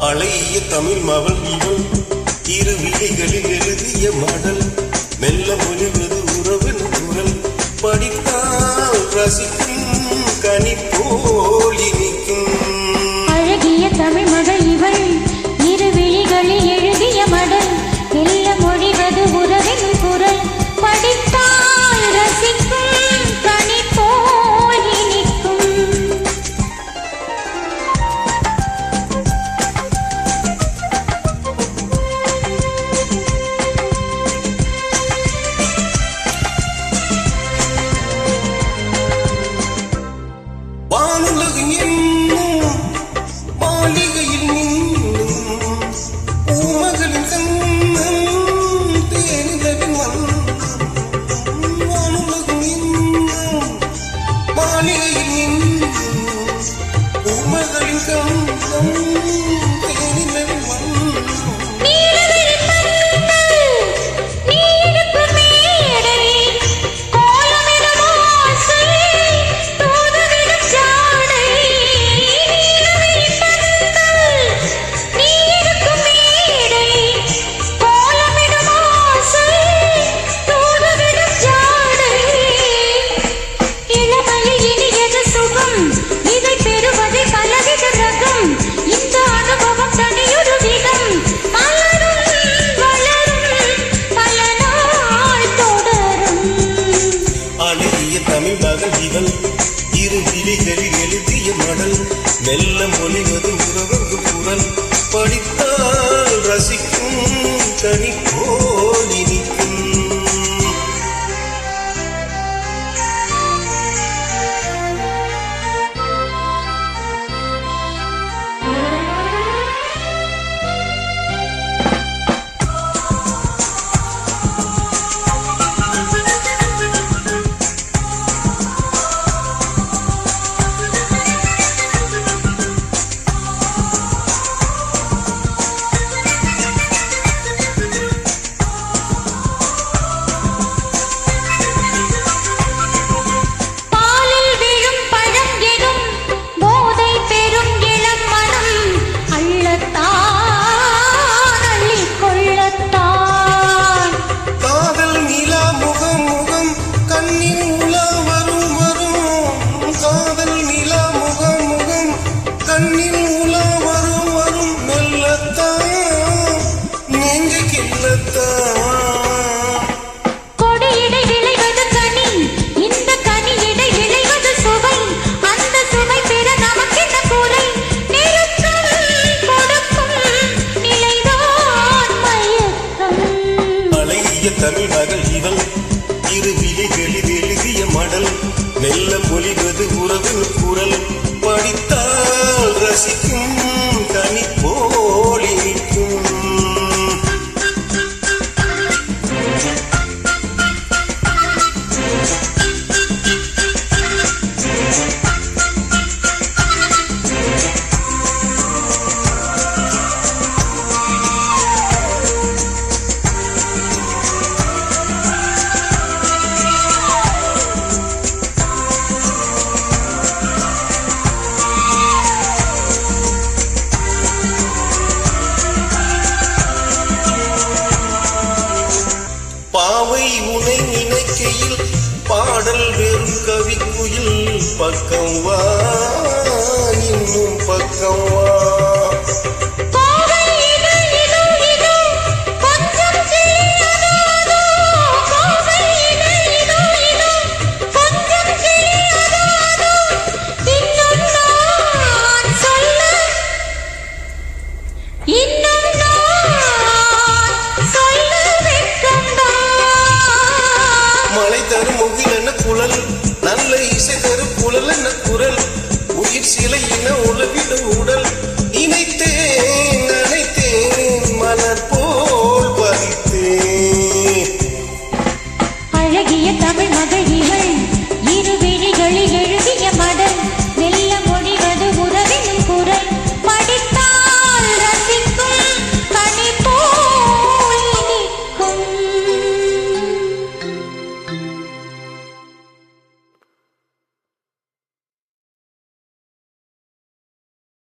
அழகிய தமிழ் மவள் இவள் இரு விழிகளில் எழுதிய மடல் மெல்ல மொழிவது உறவின் குரல் படித்தால் ரசிக்கும் கனி போலி நிற்கும். அழகிய தமிழ் மகள் இவள் இரு விழிகளில் எழுதிய மடல் மெல்ல மொழிவது உறவின் குரல் படித்தால் ரசிக்கும் கனி போலி நிற்கும். வானுலகில் என்னும் மாளிகையில் நின்னும் பூமகளின் கண்ணம் தேனிலவின் வண்ணம். வானுலகில் என்னும் மாளிகையில் நின்னும் பூமகளின் கண்ணம் தேனிலவின் வண்ணம். தமிழ் மகள் இவள் இரு விழிகளில் எழுதிய மடல் மெல்ல மொழிவது உறவுக்கு குரல் படித்தால் ரசிக்கும் கனி போலி நிற்கும். தமிழ் மகள் இவள் இரு விழிகளில் எழுதிய மடல் மெல்ல மொழிவது உறவின் குரல் படித்தால் ரசிக்கும் கனி போலி நிற்கும். பாவை உனை நினைக்கையில் பாடல் வெறும் கவிக்குயில் பக்கம் வா இன்னும் பக்கம் வா. மலை தரும் முகில் என்ன குழல் நல்ல இசை தரும் குழல் என்ன குரல் உயிர் சிலை என உழவிடும் உடல்